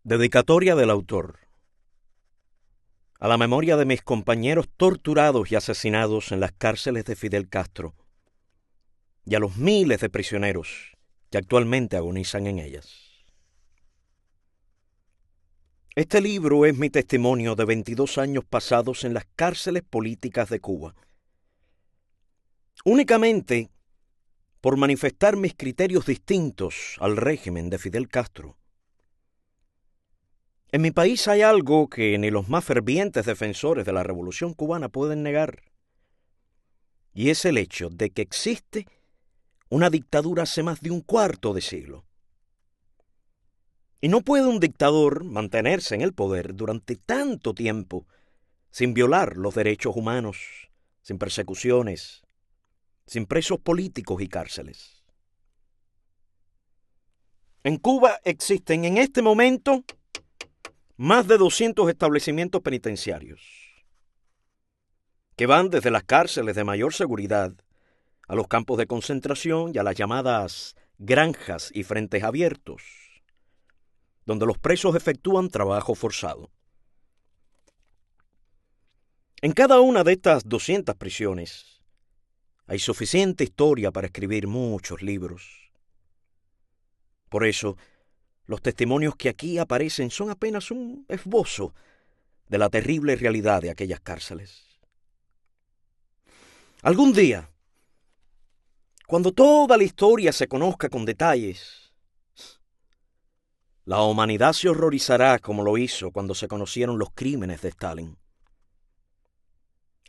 Dedicatoria del autor. A la memoria de mis compañeros torturados y asesinados en las cárceles de Fidel Castro y a los miles de prisioneros que actualmente agonizan en ellas. Este libro es mi testimonio de 22 años pasados en las cárceles políticas de Cuba. Únicamente por manifestar mis criterios distintos al régimen de Fidel Castro. En mi país hay algo que ni los más fervientes defensores de la Revolución cubana pueden negar, y es el hecho de que existe una dictadura hace más de un cuarto de siglo. Y no puede un dictador mantenerse en el poder durante tanto tiempo sin violar los derechos humanos, sin persecuciones, sin presos políticos y cárceles. En Cuba existen en este momento más de 200 establecimientos penitenciarios, que van desde las cárceles de mayor seguridad a los campos de concentración y a las llamadas granjas y frentes abiertos, donde los presos efectúan trabajo forzado. En cada una de estas 200 prisiones hay suficiente historia para escribir muchos libros. Por eso, los testimonios que aquí aparecen son apenas un esbozo de la terrible realidad de aquellas cárceles. Algún día, cuando toda la historia se conozca con detalles, la humanidad se horrorizará como lo hizo cuando se conocieron los crímenes de Stalin.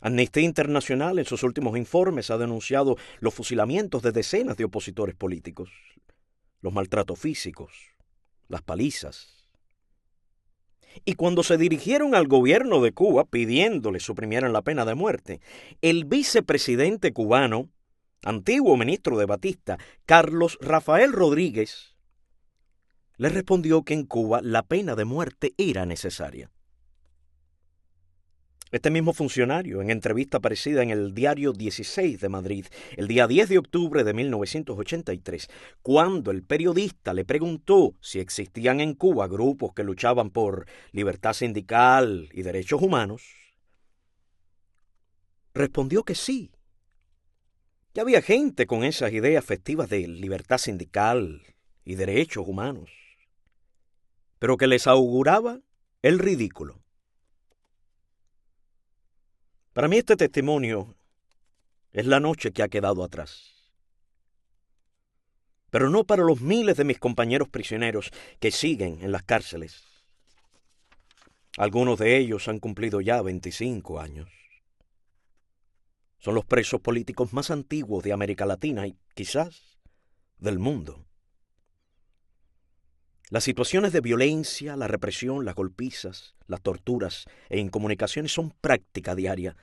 Amnistía Internacional en sus últimos informes ha denunciado los fusilamientos de decenas de opositores políticos, los maltratos físicos, las palizas. Y cuando se dirigieron al gobierno de Cuba pidiéndole suprimieran la pena de muerte, el vicepresidente cubano, antiguo ministro de Batista, Carlos Rafael Rodríguez, le respondió que en Cuba la pena de muerte era necesaria. Este mismo funcionario, en entrevista aparecida en el Diario 16 de Madrid, el día 10 de octubre de 1983, cuando el periodista le preguntó si existían en Cuba grupos que luchaban por libertad sindical y derechos humanos, respondió que sí, que había gente con esas ideas festivas de libertad sindical y derechos humanos, pero que les auguraba el ridículo. Para mí este testimonio es la noche que ha quedado atrás. Pero no para los miles de mis compañeros prisioneros que siguen en las cárceles. Algunos de ellos han cumplido ya 25 años. Son los presos políticos más antiguos de América Latina y quizás del mundo. Las situaciones de violencia, la represión, las golpizas, las torturas e incomunicaciones son práctica diaria.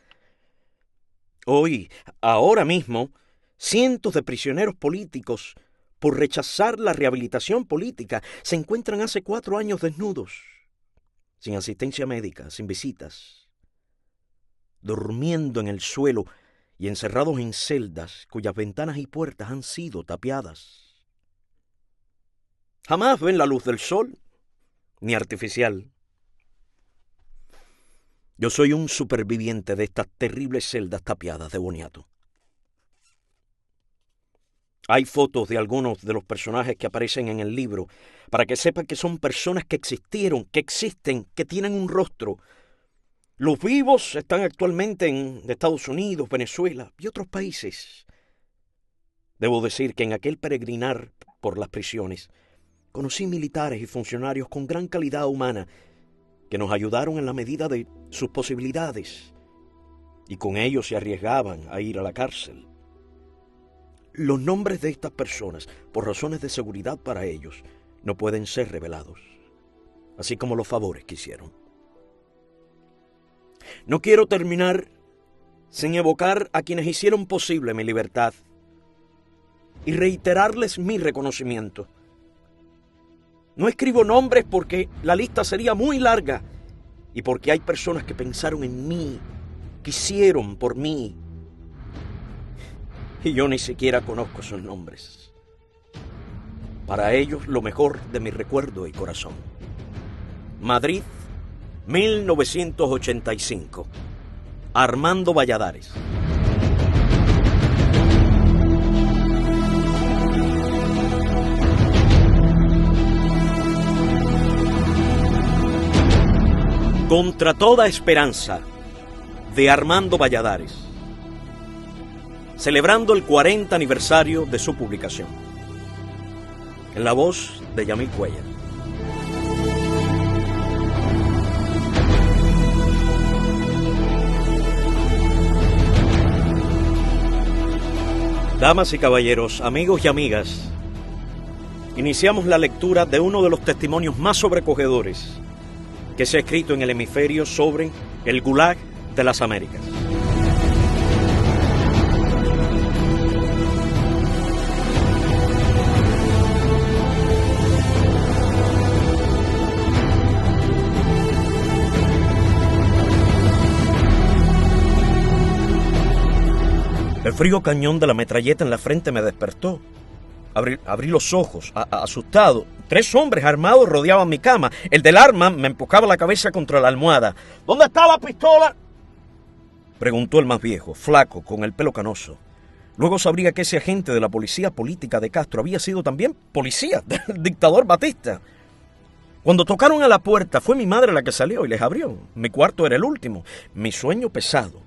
Hoy, ahora mismo, cientos de prisioneros políticos, por rechazar la rehabilitación política, se encuentran hace 4 años desnudos, sin asistencia médica, sin visitas, durmiendo en el suelo y encerrados en celdas cuyas ventanas y puertas han sido tapiadas. Jamás ven la luz del sol, ni artificial. Yo soy un superviviente de estas terribles celdas tapiadas de boniato. Hay fotos de algunos de los personajes que aparecen en el libro para que sepan que son personas que existieron, que existen, que tienen un rostro. Los vivos están actualmente en Estados Unidos, Venezuela y otros países. Debo decir que en aquel peregrinar por las prisiones conocí militares y funcionarios con gran calidad humana que nos ayudaron en la medida de sus posibilidades y con ellos se arriesgaban a ir a la cárcel. Los nombres de estas personas, por razones de seguridad para ellos, no pueden ser revelados, así como los favores que hicieron. No quiero terminar sin evocar a quienes hicieron posible mi libertad y reiterarles mi reconocimiento. No escribo nombres porque la lista sería muy larga y porque hay personas que pensaron en mí, que hicieron por mí, y yo ni siquiera conozco sus nombres. Para ellos, lo mejor de mi recuerdo y corazón. Madrid, 1985. Armando Valladares. Contra toda esperanza, de Armando Valladares, celebrando el 40 aniversario de su publicación. En la voz de Yamil Cuellar. Damas y caballeros, amigos y amigas, iniciamos la lectura de uno de los testimonios más sobrecogedores que se ha escrito en el hemisferio sobre el Gulag de las Américas. El frío cañón de la metralleta en la frente me despertó. Abrí los ojos, asustado. 3 hombres armados rodeaban mi cama. El del arma me empujaba la cabeza contra la almohada. ¿Dónde está la pistola?, preguntó el más viejo, flaco, con el pelo canoso. Luego sabría que ese agente de la policía política de Castro había sido también policía del dictador Batista. Cuando tocaron a la puerta, fue mi madre la que salió y les abrió. Mi cuarto era el último. Mi sueño pesado.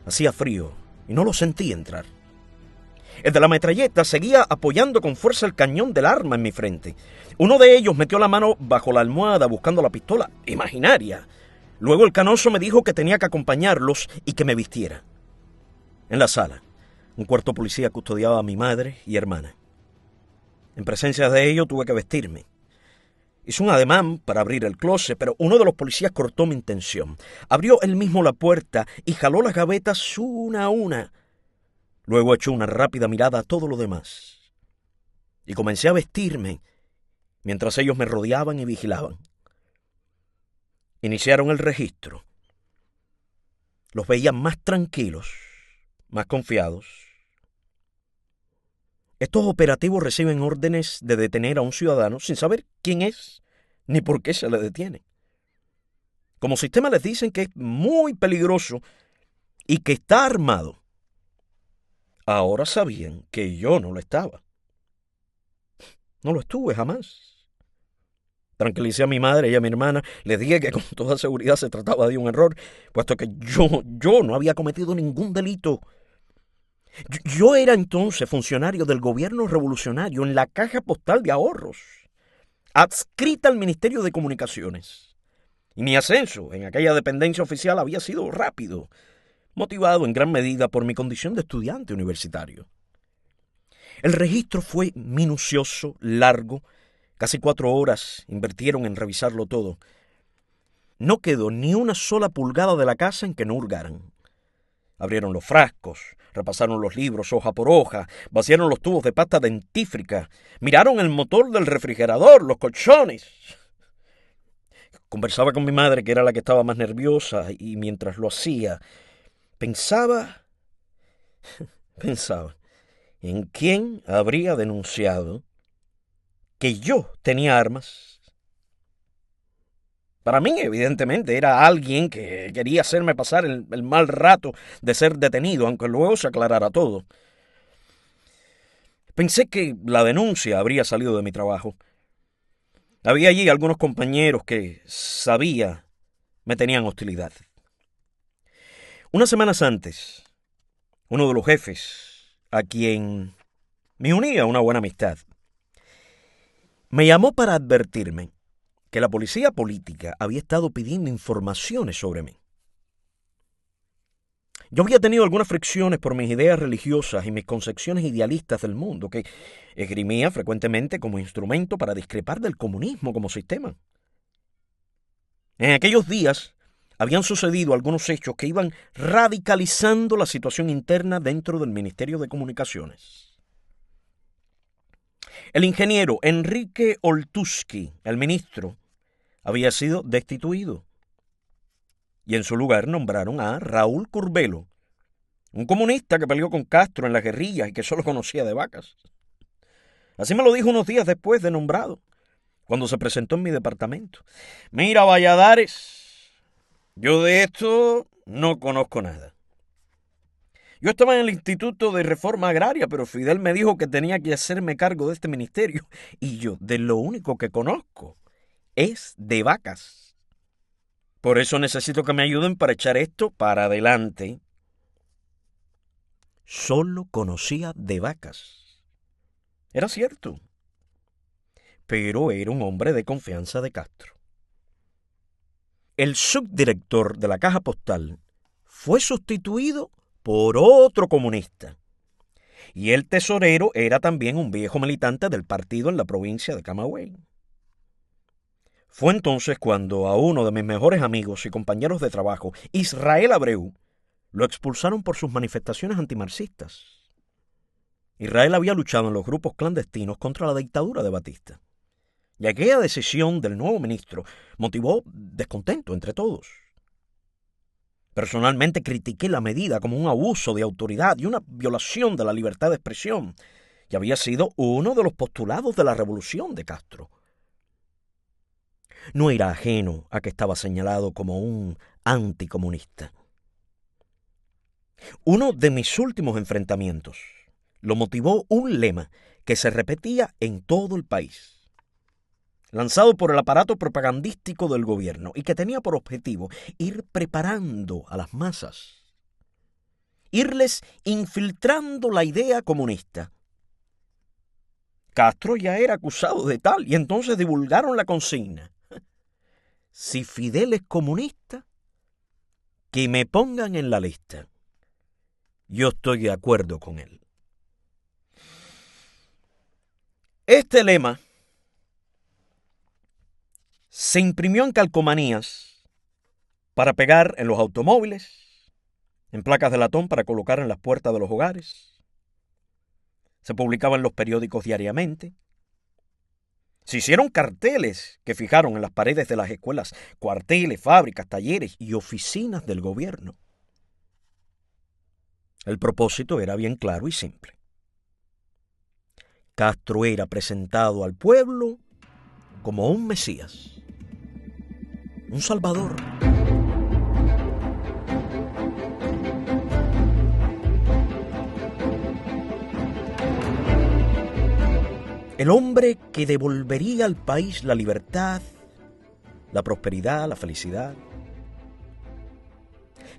Hacía frío y no lo sentí entrar. El de la metralleta seguía apoyando con fuerza el cañón del arma en mi frente. Uno de ellos metió la mano bajo la almohada buscando la pistola imaginaria. Luego el canoso me dijo que tenía que acompañarlos y que me vistiera. En la sala, un cuarto policía custodiaba a mi madre y hermana. En presencia de ellos tuve que vestirme. Hice un ademán para abrir el closet, pero uno de los policías cortó mi intención. Abrió él mismo la puerta y jaló las gavetas una a una. Luego echó una rápida mirada a todo lo demás. Y comencé a vestirme mientras ellos me rodeaban y vigilaban. Iniciaron el registro. Los veía más tranquilos, más confiados. Estos operativos reciben órdenes de detener a un ciudadano sin saber quién es ni por qué se le detiene. Como sistema les dicen que es muy peligroso y que está armado. Ahora sabían que yo no lo estaba. No lo estuve jamás. Tranquilicé a mi madre y a mi hermana. Les dije que con toda seguridad se trataba de un error, puesto que yo no había cometido ningún delito. Yo era entonces funcionario del gobierno revolucionario en la Caja Postal de Ahorros, adscrita al Ministerio de Comunicaciones. Y mi ascenso en aquella dependencia oficial había sido rápido, motivado en gran medida por mi condición de estudiante universitario. El registro fue minucioso, largo. Casi 4 horas invirtieron en revisarlo todo. No quedó ni una sola pulgada de la casa en que no hurgaran. Abrieron los frascos, repasaron los libros hoja por hoja, vaciaron los tubos de pasta dentífrica, miraron el motor del refrigerador, los colchones. Conversaba con mi madre, que era la que estaba más nerviosa, y mientras lo hacía, pensaba en quién habría denunciado que yo tenía armas. Para mí, evidentemente, era alguien que quería hacerme pasar el mal rato de ser detenido, aunque luego se aclarara todo. Pensé que la denuncia habría salido de mi trabajo. Había allí algunos compañeros que sabía me tenían hostilidad. Unas semanas antes, uno de los jefes, a quien me unía una buena amistad, me llamó para advertirme que la policía política había estado pidiendo informaciones sobre mí. Yo había tenido algunas fricciones por mis ideas religiosas y mis concepciones idealistas del mundo, que esgrimía frecuentemente como instrumento para discrepar del comunismo como sistema. En aquellos días habían sucedido algunos hechos que iban radicalizando la situación interna dentro del Ministerio de Comunicaciones. El ingeniero Enrique Oltuski, el ministro, había sido destituido. Y en su lugar nombraron a Raúl Curbelo, un comunista que peleó con Castro en las guerrillas y que solo conocía de vacas. Así me lo dijo unos días después de nombrado, cuando se presentó en mi departamento. Mira, Valladares, yo de esto no conozco nada. Yo estaba en el Instituto de Reforma Agraria, pero Fidel me dijo que tenía que hacerme cargo de este ministerio. Y yo, de lo único que conozco, es de vacas. Por eso necesito que me ayuden para echar esto para adelante. Solo conocía de vacas. Era cierto. Pero era un hombre de confianza de Castro. El subdirector de la caja postal fue sustituido por otro comunista. Y el tesorero era también un viejo militante del partido en la provincia de Camagüey. Fue entonces cuando a uno de mis mejores amigos y compañeros de trabajo, Israel Abreu, lo expulsaron por sus manifestaciones antimarxistas. Israel había luchado en los grupos clandestinos contra la dictadura de Batista. Y aquella decisión del nuevo ministro motivó descontento entre todos. Personalmente critiqué la medida como un abuso de autoridad y una violación de la libertad de expresión, y había sido uno de los postulados de la revolución de Castro. No era ajeno a que estaba señalado como un anticomunista. Uno de mis últimos enfrentamientos lo motivó un lema que se repetía en todo el país, lanzado por el aparato propagandístico del gobierno y que tenía por objetivo ir preparando a las masas, irles infiltrando la idea comunista. Castro ya era acusado de tal y entonces divulgaron la consigna: si Fidel es comunista, que me pongan en la lista. Yo estoy de acuerdo con él. Este lema se imprimió en calcomanías para pegar en los automóviles, en placas de latón para colocar en las puertas de los hogares. Se publicaba en los periódicos diariamente. Se hicieron carteles que fijaron en las paredes de las escuelas, cuarteles, fábricas, talleres y oficinas del gobierno. El propósito era bien claro y simple. Castro era presentado al pueblo como un Mesías, un Salvador. El hombre que devolvería al país la libertad, la prosperidad, la felicidad.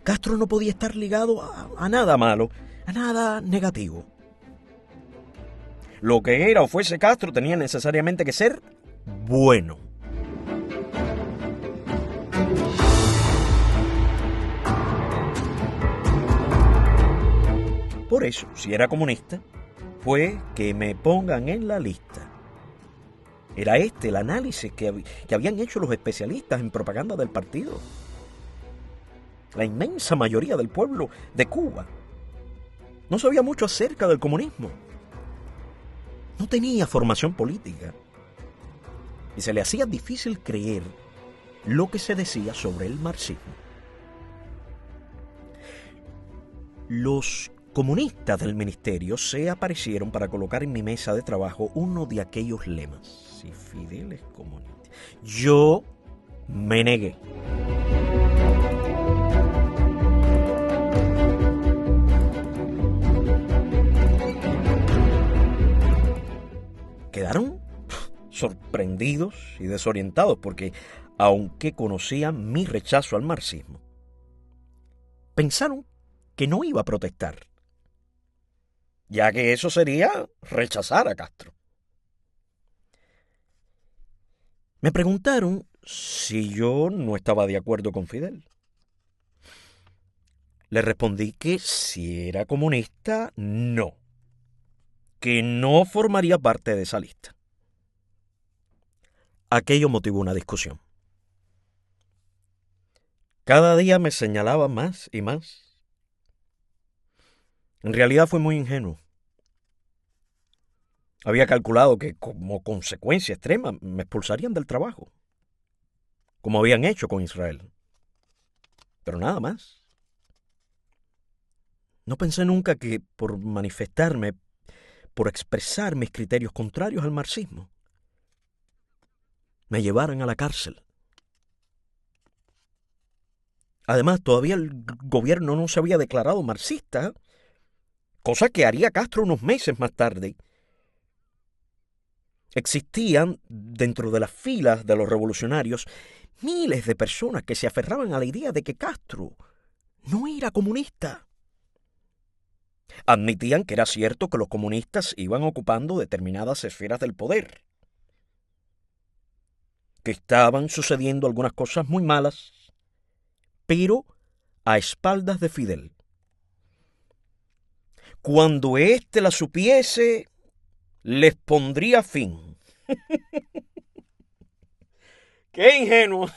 Castro no podía estar ligado a nada malo, a nada negativo. Lo que era o fuese Castro tenía necesariamente que ser bueno. Por eso, si era comunista, fue que me pongan en la lista. Era este el análisis que habían hecho los especialistas en propaganda del partido. La inmensa mayoría del pueblo de Cuba no sabía mucho acerca del comunismo. No tenía formación política. Y se le hacía difícil creer lo que se decía sobre el marxismo. Los comunistas del ministerio se aparecieron para colocar en mi mesa de trabajo uno de aquellos lemas: si Fidel es comunista. Yo me negué. Quedaron sorprendidos y desorientados porque, aunque conocían mi rechazo al marxismo, pensaron que no iba a protestar, ya que eso sería rechazar a Castro. Me preguntaron si yo no estaba de acuerdo con Fidel. Le respondí que si era comunista, no, que no formaría parte de esa lista. Aquello motivó una discusión. Cada día me señalaba más y más. En realidad fue muy ingenuo. Había calculado que como consecuencia extrema me expulsarían del trabajo, como habían hecho con Israel. Pero nada más. No pensé nunca que por manifestarme, por expresar mis criterios contrarios al marxismo, me llevaran a la cárcel. Además, todavía el gobierno no se había declarado marxista, cosa que haría Castro unos meses más tarde. Existían, dentro de las filas de los revolucionarios, miles de personas que se aferraban a la idea de que Castro no era comunista. Admitían que era cierto que los comunistas iban ocupando determinadas esferas del poder, que estaban sucediendo algunas cosas muy malas, pero a espaldas de Fidel. Cuando éste la supiese, les pondría fin. ¡Qué ingenuos!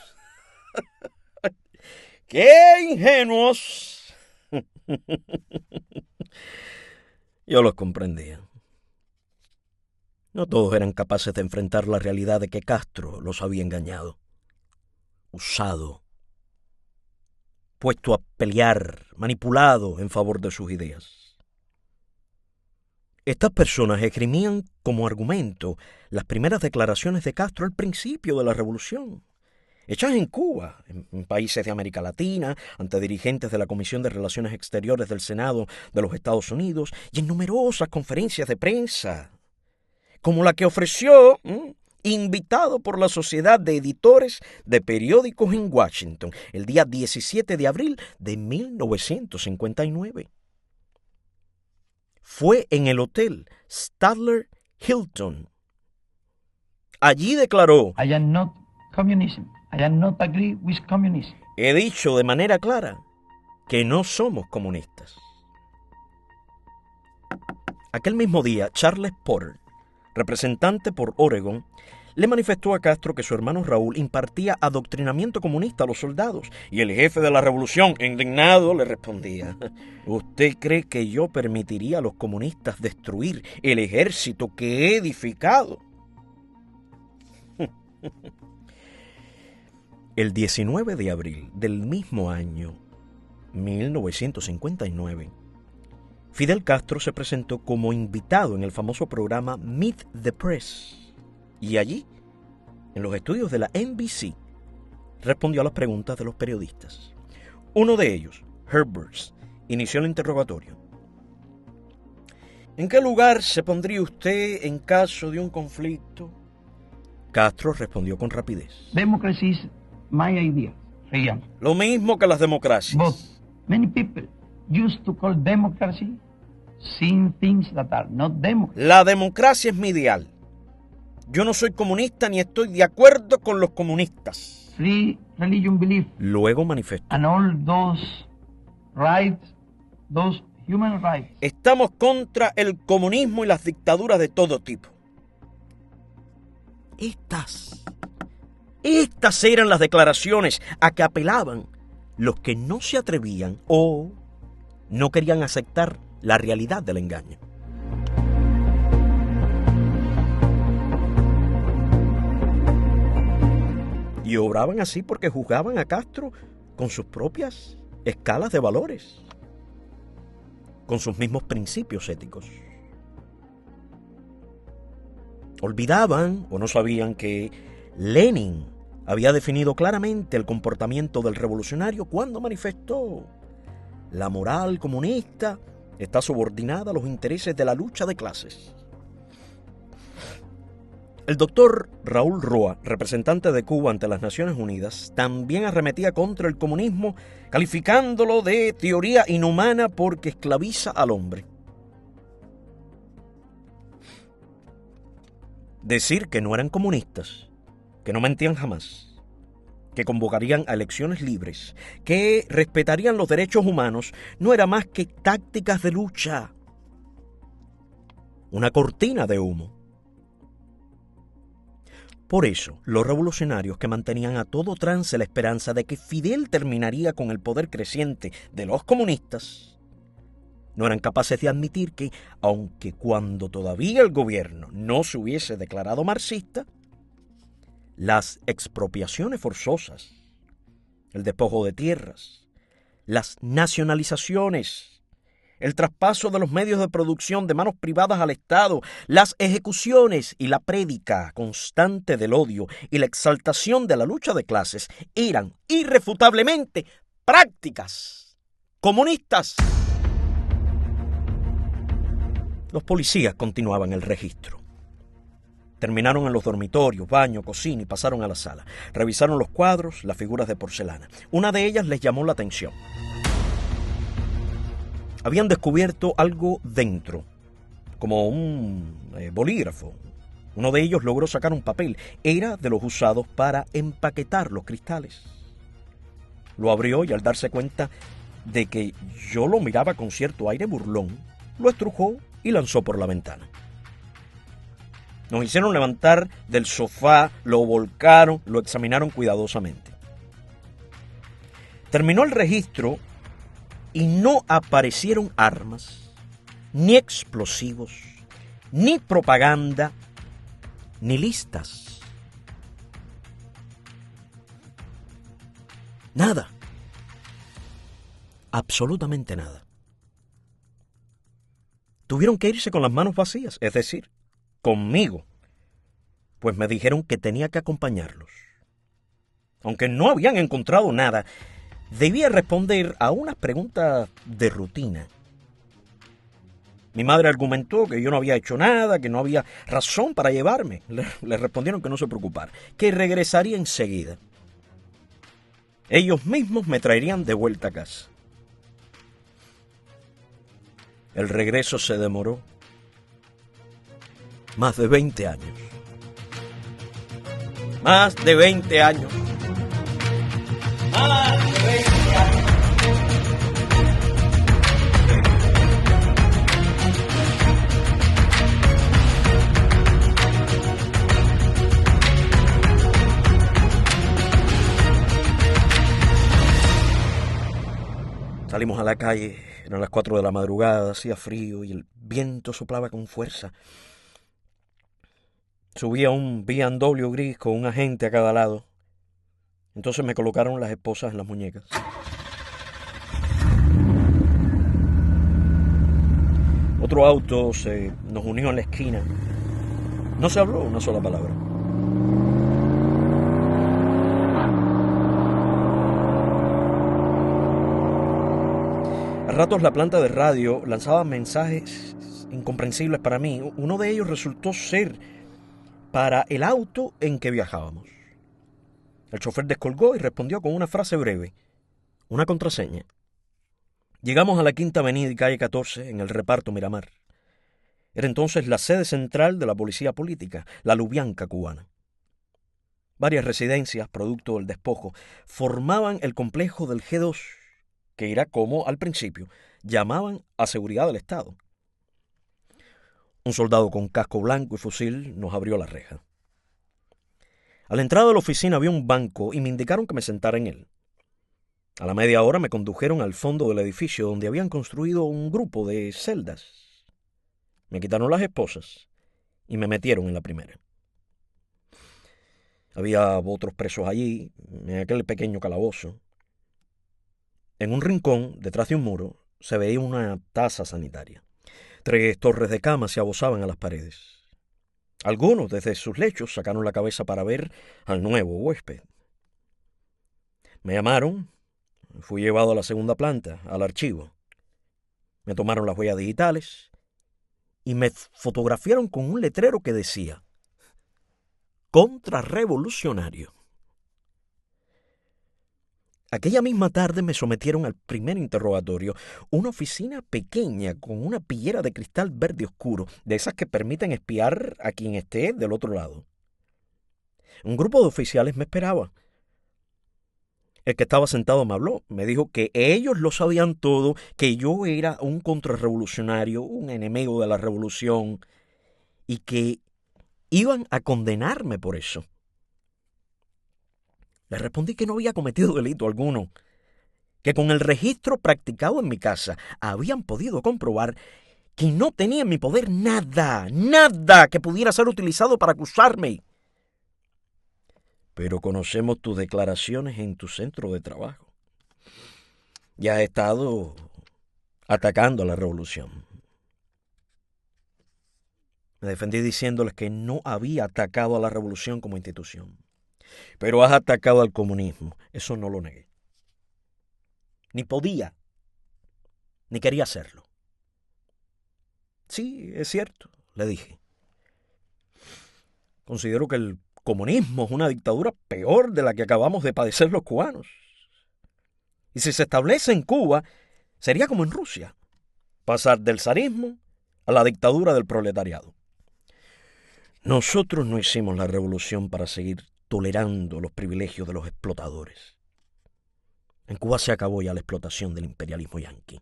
¡Qué ingenuos! Yo los comprendía. No todos eran capaces de enfrentar la realidad de que Castro los había engañado, usado, puesto a pelear, manipulado en favor de sus ideas. Estas personas esgrimían como argumento las primeras declaraciones de Castro al principio de la revolución, hechas en Cuba, en países de América Latina, ante dirigentes de la Comisión de Relaciones Exteriores del Senado de los Estados Unidos y en numerosas conferencias de prensa, como la que ofreció, invitado por la Sociedad de Editores de Periódicos en Washington, el día 17 de abril de 1959. Fue en el Hotel Statler Hilton. Allí declaró: I am not communism. I am not agree with communism. He dicho de manera clara que no somos comunistas. Aquel mismo día, Charles Porter, representante por Oregon, le manifestó a Castro que su hermano Raúl impartía adoctrinamiento comunista a los soldados, y el jefe de la revolución, indignado, le respondía: ¿Usted cree que yo permitiría a los comunistas destruir el ejército que he edificado? El 19 de abril del mismo año, 1959, Fidel Castro se presentó como invitado en el famoso programa Meet the Press. Y allí, en los estudios de la NBC, respondió a las preguntas de los periodistas. Uno de ellos, Herbert, inició el interrogatorio. ¿En qué lugar se pondría usted en caso de un conflicto? Castro respondió con rapidez. Democracy is my idea, freedom. Lo mismo que las democracias. But many people used to call democracy seeing things that are not democracy. La democracia es mi ideal. Yo no soy comunista ni estoy de acuerdo con los comunistas. Free religion belief Luego manifestó: and all those rights, those human rights. Estamos contra el comunismo y las dictaduras de todo tipo. Estas eran las declaraciones a que apelaban los que no se atrevían o no querían aceptar la realidad del engaño. Y obraban así porque juzgaban a Castro con sus propias escalas de valores, con sus mismos principios éticos. Olvidaban o no sabían que Lenin había definido claramente el comportamiento del revolucionario cuando manifestó: la moral comunista está subordinada a los intereses de la lucha de clases. El doctor Raúl Roa, representante de Cuba ante las Naciones Unidas, también arremetía contra el comunismo, calificándolo de teoría inhumana porque esclaviza al hombre. Decir que no eran comunistas, que no mentían jamás, que convocarían a elecciones libres, que respetarían los derechos humanos, no era más que tácticas de lucha, una cortina de humo. Por eso, los revolucionarios, que mantenían a todo trance la esperanza de que Fidel terminaría con el poder creciente de los comunistas, no eran capaces de admitir que, aunque cuando todavía el gobierno no se hubiese declarado marxista, las expropiaciones forzosas, el despojo de tierras, las nacionalizaciones, el traspaso de los medios de producción de manos privadas al Estado, las ejecuciones y la prédica constante del odio y la exaltación de la lucha de clases eran irrefutablemente prácticas comunistas. Los policías continuaban el registro. Terminaron en los dormitorios, baño, cocina y pasaron a la sala. Revisaron los cuadros, las figuras de porcelana. Una de ellas les llamó la atención. Habían descubierto algo dentro, como un bolígrafo. Uno de ellos logró sacar un papel. Era de los usados para empaquetar los cristales. Lo abrió y al darse cuenta de que yo lo miraba con cierto aire burlón, lo estrujó y lanzó por la ventana. Nos hicieron levantar del sofá, lo volcaron, lo examinaron cuidadosamente. Terminó el registro y no aparecieron armas, ni explosivos, ni propaganda, ni listas. Nada. Absolutamente nada. Tuvieron que irse con las manos vacías, es decir, conmigo, pues me dijeron que tenía que acompañarlos. Aunque no habían encontrado nada, debía responder a unas preguntas de rutina. Mi madre argumentó que yo no había hecho nada, que no había razón para llevarme. Le respondieron que no se preocupara, que regresaría enseguida. Ellos mismos me traerían de vuelta a casa. El regreso se demoró más de 20 años. Más de 20 años. Más de 20 años. Salimos a la calle, eran las 4 de la madrugada, hacía frío y el viento soplaba con fuerza. Subía un BMW gris con un agente a cada lado. Entonces me colocaron las esposas en las muñecas. Otro auto nos unió en la esquina. No se habló una sola palabra. A ratos la planta de radio lanzaba mensajes incomprensibles para mí. Uno de ellos resultó ser para el auto en que viajábamos. El chofer descolgó y respondió con una frase breve, una contraseña. Llegamos a la Quinta Avenida y calle 14 en el reparto Miramar. Era entonces la sede central de la policía política, la Lubianca cubana. Varias residencias, producto del despojo, formaban el complejo del G2, que era como, al principio, llamaban a seguridad del Estado. Un soldado con casco blanco y fusil nos abrió la reja. A la entrada de la oficina había un banco y me indicaron que me sentara en él. A la media hora me condujeron al fondo del edificio donde habían construido un grupo de celdas. Me quitaron las esposas y me metieron en la primera. Había otros presos allí, en aquel pequeño calabozo. En un rincón, detrás de un muro, se veía una taza sanitaria. 3 torres de cama se abozaban a las paredes. Algunos, desde sus lechos, sacaron la cabeza para ver al nuevo huésped. Me llamaron, fui llevado a la segunda planta, al archivo. Me tomaron las huellas digitales y me fotografiaron con un letrero que decía «Contrarrevolucionario». Aquella misma tarde me sometieron al primer interrogatorio, una oficina pequeña con una pillera de cristal verde oscuro, de esas que permiten espiar a quien esté del otro lado. Un grupo de oficiales me esperaba. El que estaba sentado me habló, me dijo que ellos lo sabían todo, que yo era un contrarrevolucionario, un enemigo de la revolución, y que iban a condenarme por eso. Le respondí que no había cometido delito alguno, que con el registro practicado en mi casa habían podido comprobar que no tenía en mi poder nada que pudiera ser utilizado para acusarme. Pero conocemos tus declaraciones en tu centro de trabajo. Ya has estado atacando a la revolución. Me defendí diciéndoles que no había atacado a la revolución como institución. Pero has atacado al comunismo. Eso no lo negué. Ni podía, ni quería hacerlo. Sí, es cierto, le dije. Considero que el comunismo es una dictadura peor de la que acabamos de padecer los cubanos. Y si se establece en Cuba, sería como en Rusia, pasar del zarismo a la dictadura del proletariado. Nosotros no hicimos la revolución para seguir tolerando los privilegios de los explotadores. En Cuba se acabó ya la explotación del imperialismo yanqui.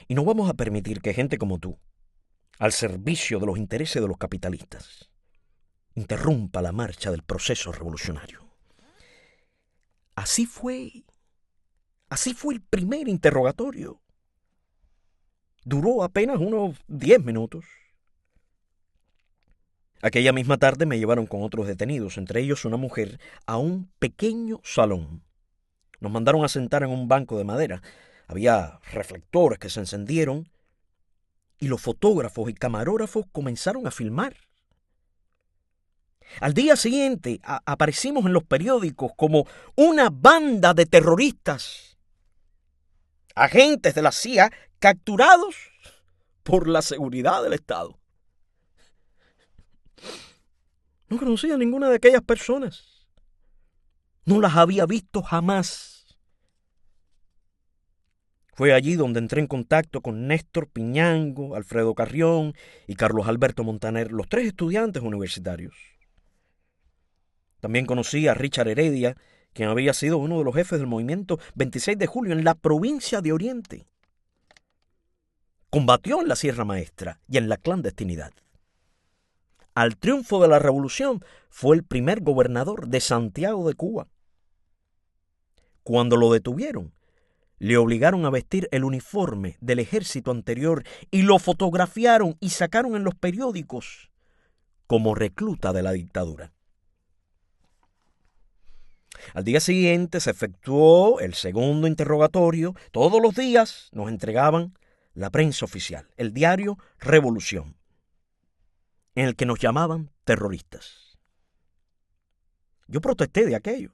Y no vamos a permitir que gente como tú, al servicio de los intereses de los capitalistas, interrumpa la marcha del proceso revolucionario. Así fue el primer interrogatorio. Duró apenas unos 10 minutos. Aquella misma tarde me llevaron con otros detenidos, entre ellos una mujer, a un pequeño salón. Nos mandaron a sentar en un banco de madera. Había reflectores que se encendieron y los fotógrafos y camarógrafos comenzaron a filmar. Al día siguiente aparecimos en los periódicos como una banda de terroristas, agentes de la CIA capturados por la seguridad del Estado. No conocía a ninguna de aquellas personas. No las había visto jamás. Fue allí donde entré en contacto con Néstor Piñango, Alfredo Carrión y Carlos Alberto Montaner, los 3 estudiantes universitarios. También conocí a Richard Heredia, quien había sido uno de los jefes del movimiento 26 de julio en la provincia de Oriente. Combatió en la Sierra Maestra y en la clandestinidad. Al triunfo de la revolución fue el primer gobernador de Santiago de Cuba. Cuando lo detuvieron, le obligaron a vestir el uniforme del ejército anterior y lo fotografiaron y sacaron en los periódicos como recluta de la dictadura. Al día siguiente se efectuó el segundo interrogatorio. Todos los días nos entregaban la prensa oficial, el diario Revolución, en el que nos llamaban terroristas. Yo protesté de aquello.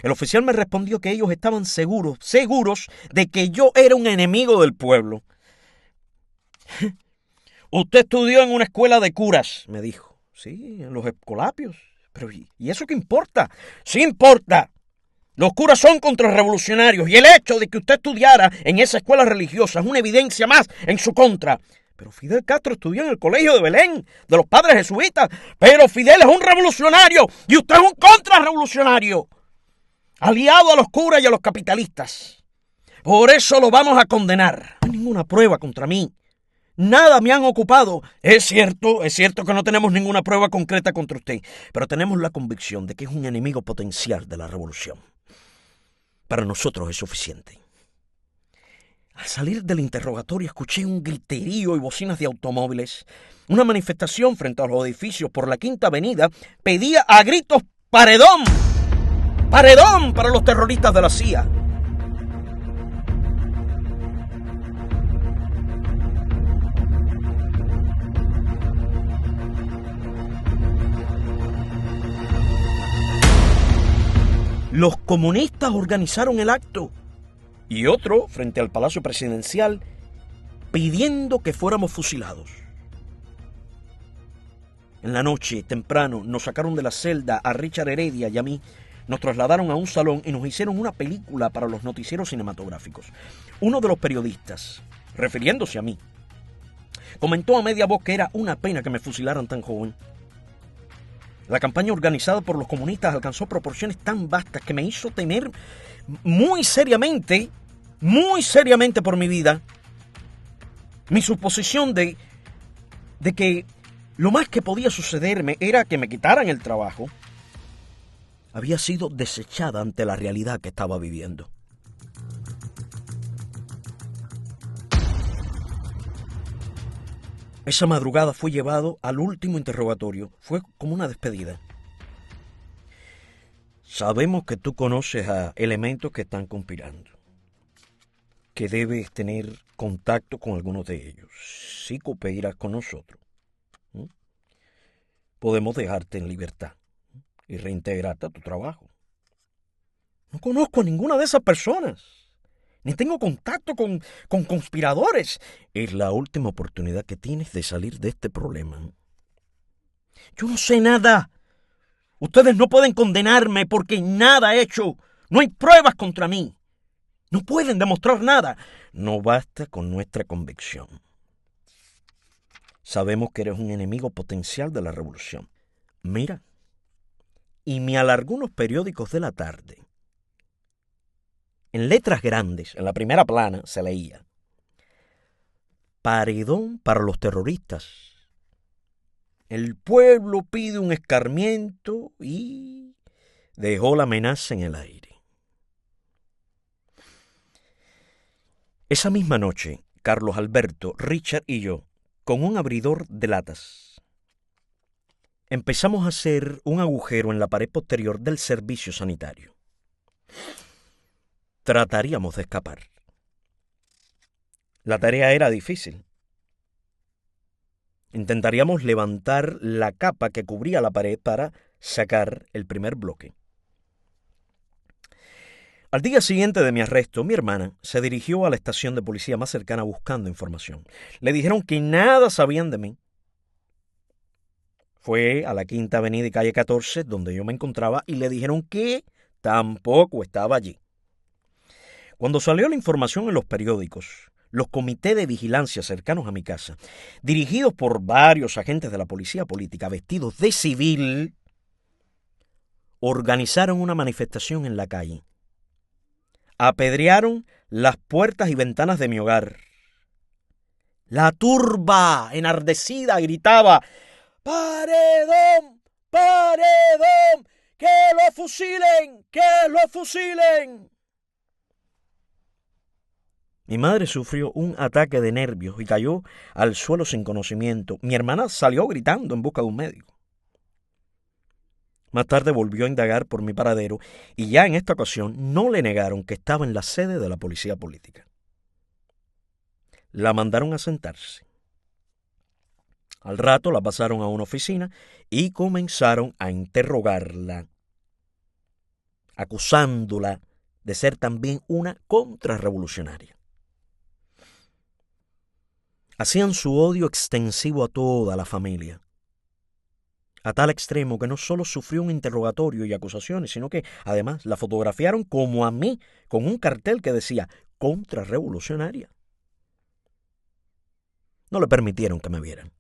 El oficial me respondió que ellos estaban seguros de que yo era un enemigo del pueblo. Usted estudió en una escuela de curas, me dijo. Sí, en los Escolapios. Pero ¿y eso qué importa? Sí importa. Los curas son contrarrevolucionarios y el hecho de que usted estudiara en esa escuela religiosa es una evidencia más en su contra. Pero Fidel Castro estudió en el colegio de Belén, de los padres jesuitas. Pero Fidel es un revolucionario y usted es un contrarrevolucionario, aliado a los curas y a los capitalistas. Por eso lo vamos a condenar. No hay ninguna prueba contra mí. Nada me han ocupado. Es cierto que no tenemos ninguna prueba concreta contra usted, pero tenemos la convicción de que es un enemigo potencial de la revolución. Para nosotros es suficiente. Al salir del interrogatorio escuché un griterío y bocinas de automóviles. Una manifestación frente a los edificios por la Quinta Avenida pedía a gritos ¡paredón! ¡Paredón para los terroristas de la CIA! Los comunistas organizaron el acto y otro frente al Palacio Presidencial pidiendo que fuéramos fusilados. En la noche, temprano, nos sacaron de la celda a Richard Heredia y a mí, nos trasladaron a un salón y nos hicieron una película para los noticieros cinematográficos. Uno de los periodistas, refiriéndose a mí, comentó a media voz que era una pena que me fusilaran tan joven. La campaña organizada por los comunistas alcanzó proporciones tan vastas que me hizo temer muy seriamente por mi vida. Mi suposición de que lo más que podía sucederme era que me quitaran el trabajo había sido desechada ante la realidad que estaba viviendo. Esa madrugada fui llevado al último interrogatorio. Fue como una despedida. Sabemos que tú conoces a elementos que están conspirando, que debes tener contacto con algunos de ellos. Si cooperas con nosotros, podemos dejarte en libertad y reintegrarte a tu trabajo. No conozco a ninguna de esas personas, ni tengo contacto con conspiradores. Es la última oportunidad que tienes de salir de este problema. Yo no sé nada. Ustedes no pueden condenarme porque nada he hecho. No hay pruebas contra mí. No pueden demostrar nada. No basta con nuestra convicción. Sabemos que eres un enemigo potencial de la revolución. Mira, y me alargó unos periódicos de la tarde. En letras grandes, en la primera plana, se leía: paredón para los terroristas. El pueblo pide un escarmiento y dejó la amenaza en el aire. Esa misma noche, Carlos Alberto, Richard y yo, con un abridor de latas, empezamos a hacer un agujero en la pared posterior del servicio sanitario. Trataríamos de escapar. La tarea era difícil. Intentaríamos levantar la capa que cubría la pared para sacar el primer bloque. Al día siguiente de mi arresto, mi hermana se dirigió a la estación de policía más cercana buscando información. Le dijeron que nada sabían de mí. Fue a la Quinta Avenida y calle 14, donde yo me encontraba, y le dijeron que tampoco estaba allí. Cuando salió la información en los periódicos, los comités de vigilancia cercanos a mi casa, dirigidos por varios agentes de la policía política vestidos de civil, organizaron una manifestación en la calle. Apedrearon las puertas y ventanas de mi hogar. La turba enardecida gritaba: ¡Paredón! ¡Paredón! ¡Que lo fusilen! ¡Que lo fusilen! Mi madre sufrió un ataque de nervios y cayó al suelo sin conocimiento. Mi hermana salió gritando en busca de un médico. Más tarde volvió a indagar por mi paradero y ya en esta ocasión no le negaron que estaba en la sede de la policía política. La mandaron a sentarse. Al rato la pasaron a una oficina y comenzaron a interrogarla, acusándola de ser también una contrarrevolucionaria. Hacían su odio extensivo a toda la familia, a tal extremo que no solo sufrió un interrogatorio y acusaciones, sino que además la fotografiaron como a mí, con un cartel que decía contrarrevolucionaria. No le permitieron que me vieran.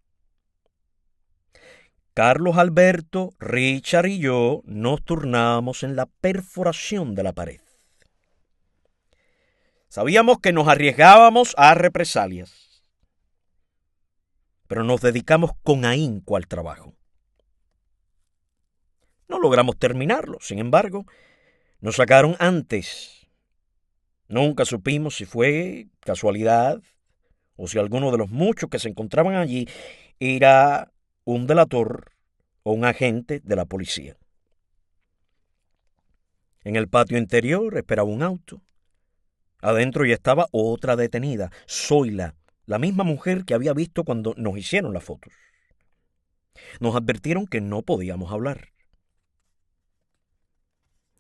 Carlos Alberto, Richard y yo nos turnábamos en la perforación de la pared. Sabíamos que nos arriesgábamos a represalias, pero nos dedicamos con ahínco al trabajo. No logramos terminarlo, sin embargo, nos sacaron antes. Nunca supimos si fue casualidad o si alguno de los muchos que se encontraban allí era un delator o un agente de la policía. En el patio interior esperaba un auto. Adentro ya estaba otra detenida, Zoila, la misma mujer que había visto cuando nos hicieron las fotos. Nos advirtieron que no podíamos hablar.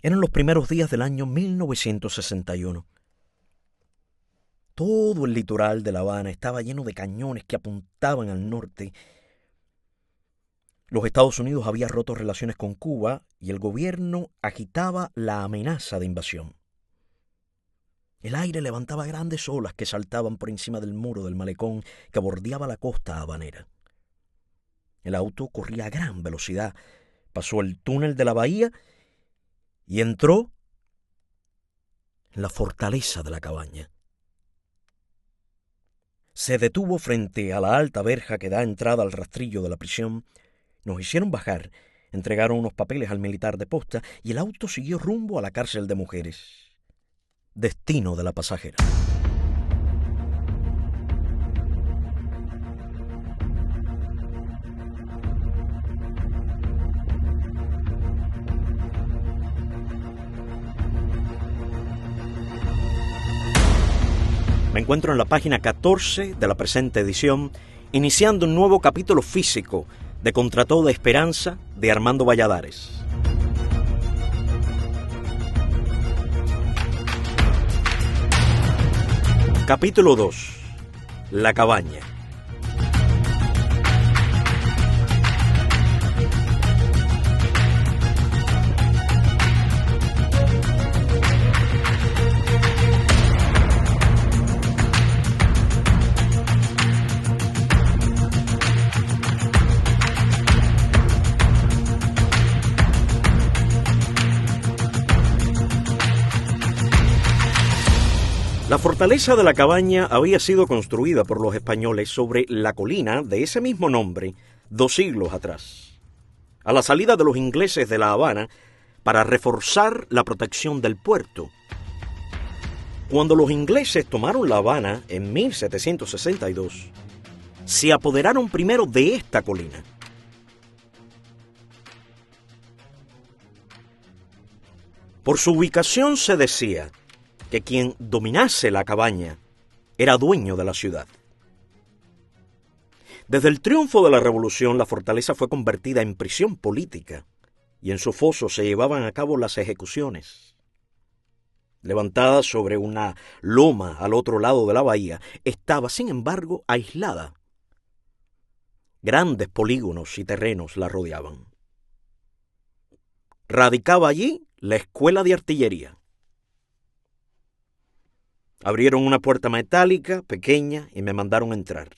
Eran los primeros días del año 1961. Todo el litoral de La Habana estaba lleno de cañones que apuntaban al norte. Los Estados Unidos habían roto relaciones con Cuba y el gobierno agitaba la amenaza de invasión. El aire levantaba grandes olas que saltaban por encima del muro del malecón que bordeaba la costa habanera. El auto corría a gran velocidad, pasó el túnel de la bahía y entró en la fortaleza de la Cabaña. Se detuvo frente a la alta verja que da entrada al rastrillo de la prisión. Nos hicieron bajar, entregaron unos papeles al militar de posta y el auto siguió rumbo a la cárcel de mujeres, destino de la pasajera. Me encuentro en la página 14 de la presente edición, iniciando un nuevo capítulo físico de Contra toda esperanza de Armando Valladares. Capítulo 2. La cabaña. La fortaleza de la cabaña había sido construida por los españoles sobre la colina de ese mismo nombre 2 siglos atrás, a la salida de los ingleses de La Habana para reforzar la protección del puerto. Cuando los ingleses tomaron La Habana en 1762, se apoderaron primero de esta colina. Por su ubicación se decía que quien dominase la cabaña era dueño de la ciudad. Desde el triunfo de la Revolución, la fortaleza fue convertida en prisión política y en su foso se llevaban a cabo las ejecuciones. Levantada sobre una loma al otro lado de la bahía, estaba, sin embargo, aislada. Grandes polígonos y terrenos la rodeaban. Radicaba allí la escuela de artillería. Abrieron una puerta metálica, pequeña, y me mandaron entrar.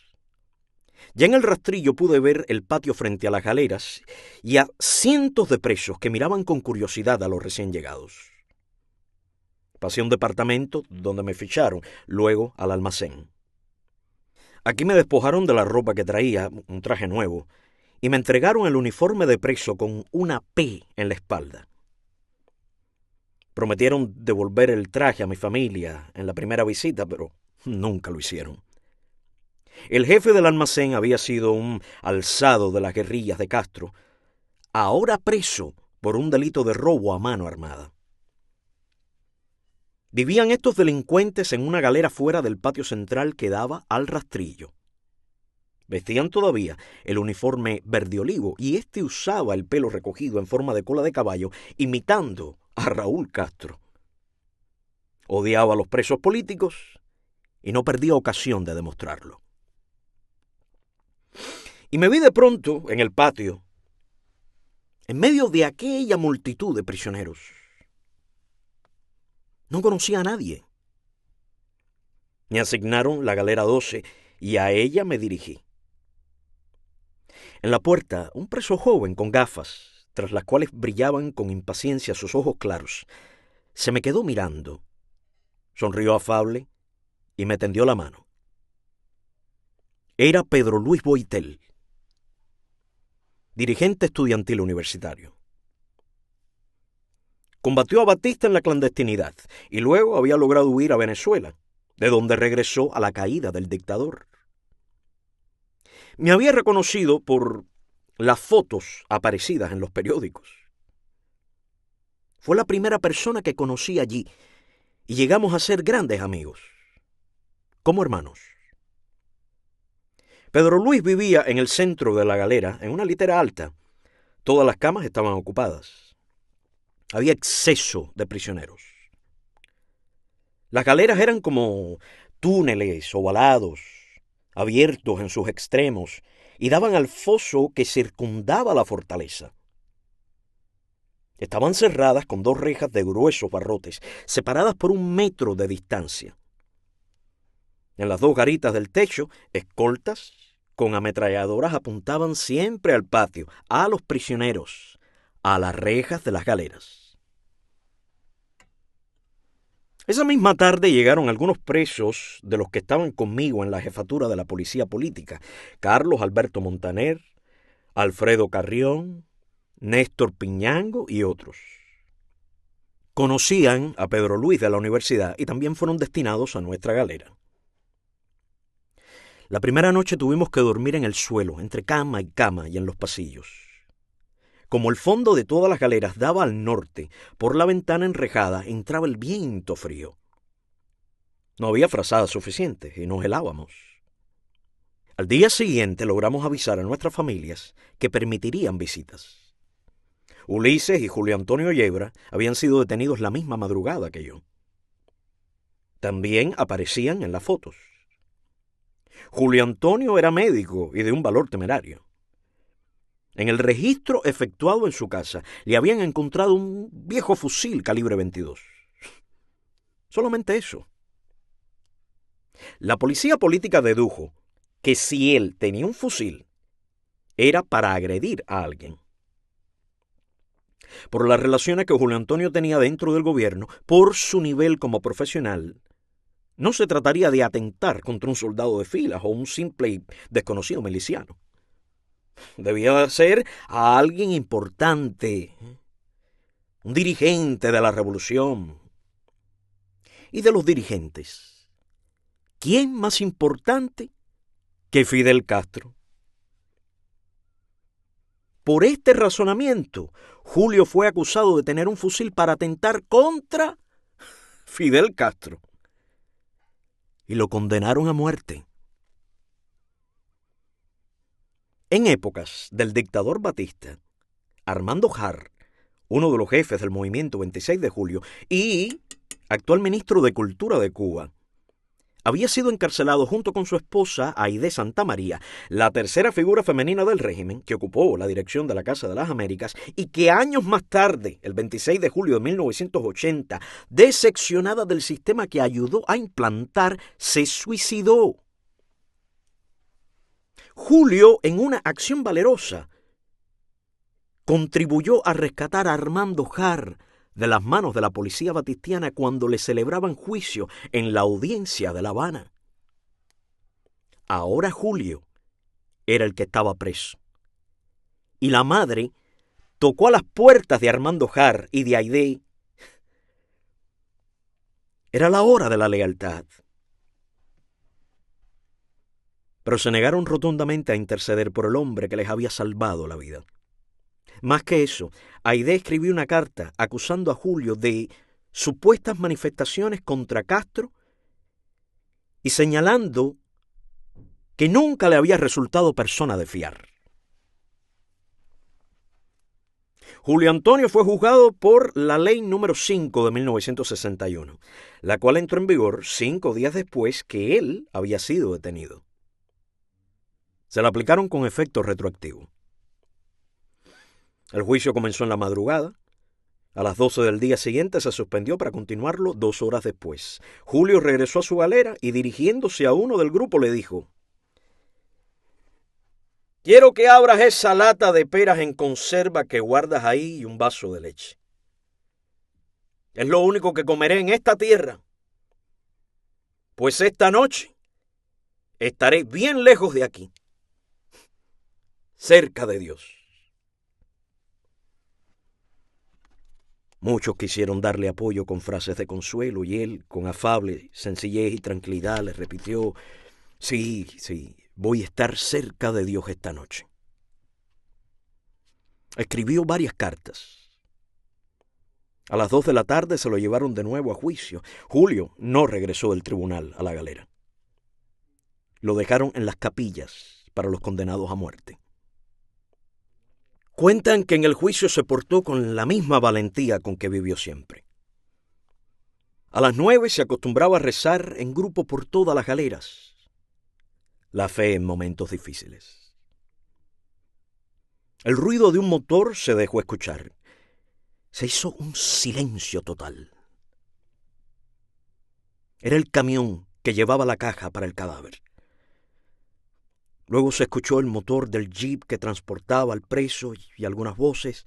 Ya en el rastrillo pude ver el patio frente a las galeras y a cientos de presos que miraban con curiosidad a los recién llegados. Pasé a un departamento donde me ficharon, luego al almacén. Aquí me despojaron de la ropa que traía, un traje nuevo, y me entregaron el uniforme de preso con una P en la espalda. Prometieron devolver el traje a mi familia en la primera visita, pero nunca lo hicieron. El jefe del almacén había sido un alzado de las guerrillas de Castro, ahora preso por un delito de robo a mano armada. Vivían estos delincuentes en una galera fuera del patio central que daba al rastrillo. Vestían todavía el uniforme verde olivo y usaba el pelo recogido en forma de cola de caballo, imitando a Raúl Castro. Odiaba a los presos políticos y no perdía ocasión de demostrarlo. Y me vi de pronto en el patio, en medio de aquella multitud de prisioneros. No conocía a nadie. Me asignaron la galera 12 y a ella me dirigí. En la puerta, un preso joven con gafas, tras las cuales brillaban con impaciencia sus ojos claros, se me quedó mirando, sonrió afable y me tendió la mano. Era Pedro Luis Boitel, dirigente estudiantil universitario. Combatió a Batista en la clandestinidad y luego había logrado huir a Venezuela, de donde regresó a la caída del dictador. Me había reconocido por las fotos aparecidas en los periódicos. Fue la primera persona que conocí allí y llegamos a ser grandes amigos, como hermanos. Pedro Luis vivía en el centro de la galera, en una litera alta. Todas las camas estaban ocupadas. Había exceso de prisioneros. Las galeras eran como túneles ovalados, abiertos en sus extremos, y daban al foso que circundaba la fortaleza. Estaban cerradas con 2 rejas de gruesos barrotes, separadas por 1 metro de distancia. En las 2 garitas del techo, escoltas con ametralladoras apuntaban siempre al patio, a los prisioneros, a las rejas de las galeras. Esa misma tarde llegaron algunos presos de los que estaban conmigo en la jefatura de la policía política: Carlos Alberto Montaner, Alfredo Carrión, Néstor Piñango y otros. Conocían a Pedro Luis de la universidad y también fueron destinados a nuestra galera. La primera noche tuvimos que dormir en el suelo, entre cama y en los pasillos. Como el fondo de todas las galeras daba al norte, por la ventana enrejada entraba el viento frío. No había frazadas suficientes y nos helábamos. Al día siguiente logramos avisar a nuestras familias que permitirían visitas. Ulises y Julio Antonio Yebra habían sido detenidos la misma madrugada que yo. También aparecían en las fotos. Julio Antonio era médico y de un valor temerario. En el registro efectuado en su casa le habían encontrado un viejo fusil calibre 22. Solamente eso. La policía política dedujo que si él tenía un fusil, era para agredir a alguien. Por las relaciones que Julio Antonio tenía dentro del gobierno, por su nivel como profesional, no se trataría de atentar contra un soldado de filas o un simple y desconocido miliciano. Debía ser a alguien importante, un dirigente de la revolución. Y de los dirigentes, ¿quién más importante que Fidel Castro? Por este razonamiento, Julio fue acusado de tener un fusil para atentar contra Fidel Castro. Y lo condenaron a muerte. En épocas del dictador Batista, Armando Jar, uno de los jefes del movimiento 26 de julio y actual ministro de Cultura de Cuba, había sido encarcelado junto con su esposa Aide Santamaría, la tercera figura femenina del régimen que ocupó la dirección de la Casa de las Américas y que años más tarde, el 26 de julio de 1980, decepcionada del sistema que ayudó a implantar, se suicidó. Julio, en una acción valerosa, contribuyó a rescatar a Armando Jar de las manos de la policía batistiana cuando le celebraban juicio en la audiencia de La Habana. Ahora Julio era el que estaba preso. Y la madre tocó a las puertas de Armando Jar y de Aide. Era la hora de la lealtad. Pero se negaron rotundamente a interceder por el hombre que les había salvado la vida. Más que eso, Aide escribió una carta acusando a Julio de supuestas manifestaciones contra Castro y señalando que nunca le había resultado persona de fiar. Julio Antonio fue juzgado por la Ley número 5 de 1961, la cual entró en vigor 5 días después que él había sido detenido. Se la aplicaron con efecto retroactivo. El juicio comenzó en la madrugada. A las 12 del día siguiente se suspendió para continuarlo 2 horas después. Julio regresó a su galera y dirigiéndose a uno del grupo le dijo: «Quiero que abras esa lata de peras en conserva que guardas ahí y un vaso de leche. Es lo único que comeré en esta tierra, pues esta noche estaré bien lejos de aquí, cerca de Dios». Muchos quisieron darle apoyo con frases de consuelo y él, con afable sencillez y tranquilidad, le repitió: sí, voy a estar cerca de Dios esta noche. Escribió varias cartas. A las 2 de la tarde se lo llevaron de nuevo a juicio. Julio no regresó del tribunal a la galera. Lo dejaron en las capillas para los condenados a muerte. Cuentan que en el juicio se portó con la misma valentía con que vivió siempre. A las 9 se acostumbraba a rezar en grupo por todas las galeras. La fe en momentos difíciles. El ruido de un motor se dejó escuchar. Se hizo un silencio total. Era el camión que llevaba la caja para el cadáver. Luego se escuchó el motor del jeep que transportaba al preso y algunas voces.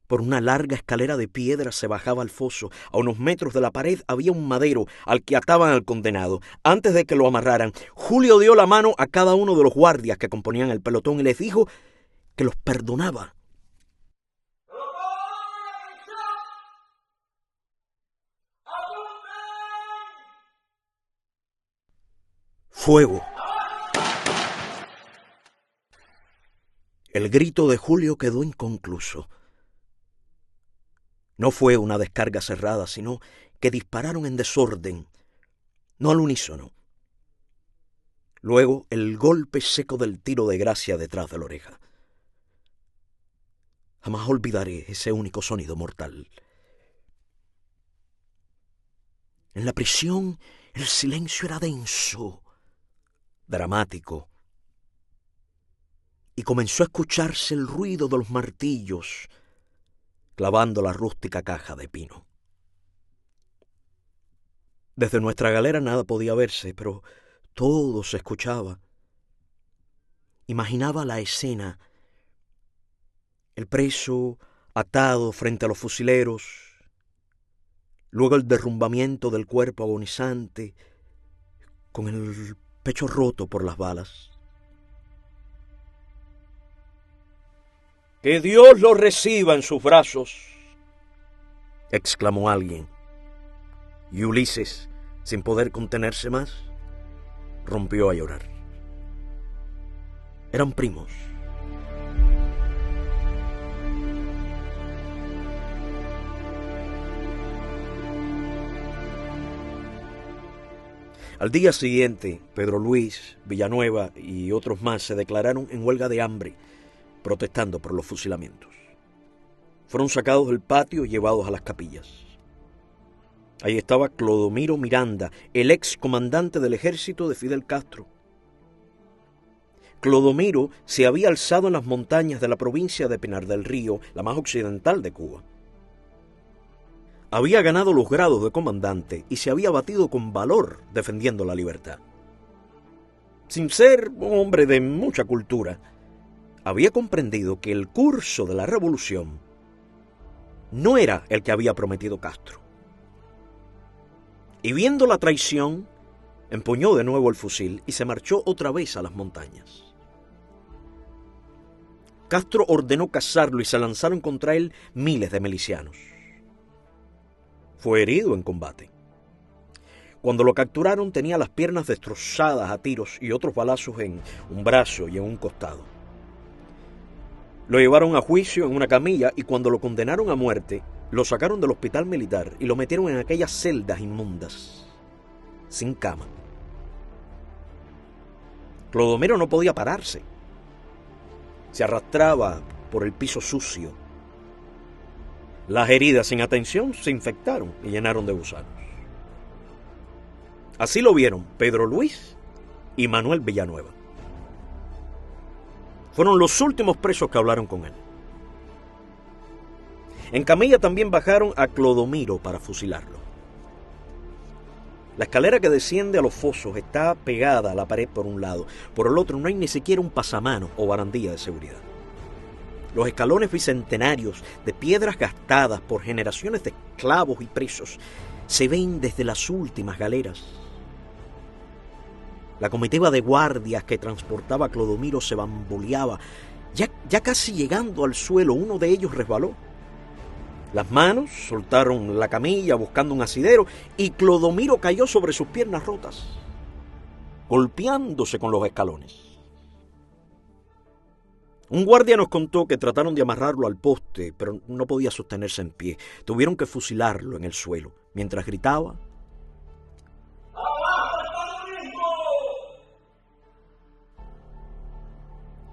Por una larga escalera de piedra se bajaba al foso. A unos metros de la pared había un madero al que ataban al condenado. Antes de que lo amarraran, Julio dio la mano a cada uno de los guardias que componían el pelotón y les dijo que los perdonaba. Fuego. El grito de Julio quedó inconcluso. No fue una descarga cerrada, sino que dispararon en desorden no al unísono. Luego el golpe seco del tiro de Gracia detrás de la oreja. Jamás olvidaré ese único sonido mortal. En la prisión el silencio era denso, dramático, y comenzó a escucharse el ruido de los martillos clavando la rústica caja de pino. Desde nuestra galera nada podía verse, pero todo se escuchaba. Imaginaba la escena, el preso atado frente a los fusileros, luego el derrumbamiento del cuerpo agonizante, con el pecho roto por las balas. «¡Que Dios lo reciba en sus brazos!», exclamó alguien. Y Ulises, sin poder contenerse más, rompió a llorar. Eran primos. Al día siguiente, Pedro Luis, Villanueva y otros más se declararon en huelga de hambre, protestando por los fusilamientos. Fueron sacados del patio y llevados a las capillas. Ahí estaba Clodomiro Miranda, el ex comandante del ejército de Fidel Castro. Clodomiro se había alzado en las montañas de la provincia de Pinar del Río, la más occidental de Cuba. Había ganado los grados de comandante y se había batido con valor defendiendo la libertad. Sin ser un hombre de mucha cultura, había comprendido que el curso de la revolución no era el que había prometido Castro. Y viendo la traición, empuñó de nuevo el fusil y se marchó otra vez a las montañas. Castro ordenó cazarlo y se lanzaron contra él miles de milicianos. Fue herido en combate. Cuando lo capturaron tenía las piernas destrozadas a tiros y otros balazos en un brazo y en un costado. Lo llevaron a juicio en una camilla y cuando lo condenaron a muerte, lo sacaron del hospital militar y lo metieron en aquellas celdas inmundas, sin cama. Clodomiro no podía pararse. Se arrastraba por el piso sucio. Las heridas sin atención se infectaron y llenaron de gusanos. Así lo vieron Pedro Luis y Manuel Villanueva. Fueron los últimos presos que hablaron con él. En camilla también bajaron a Clodomiro para fusilarlo. La escalera que desciende a los fosos está pegada a la pared por un lado. Por el otro no hay ni siquiera un pasamano o barandilla de seguridad. Los escalones bicentenarios de piedras gastadas por generaciones de esclavos y presos se ven desde las últimas galeras. La comitiva de guardias que transportaba a Clodomiro se bamboleaba. Ya casi llegando al suelo, uno de ellos resbaló. Las manos soltaron la camilla buscando un asidero y Clodomiro cayó sobre sus piernas rotas, golpeándose con los escalones. Un guardia nos contó que trataron de amarrarlo al poste, pero no podía sostenerse en pie. Tuvieron que fusilarlo en el suelo, mientras gritaba: ¡Abajo el comunismo!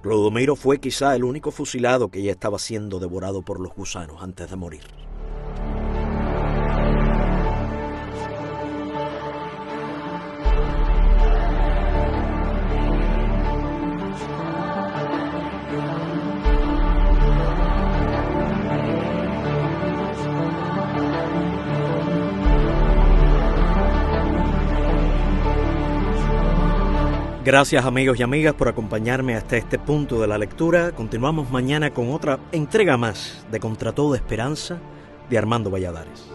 Clodomiro fue quizá el único fusilado que ya estaba siendo devorado por los gusanos antes de morir. Gracias amigos y amigas por acompañarme hasta este punto de la lectura. Continuamos mañana con otra entrega más de Contra Toda Esperanza de Armando Valladares.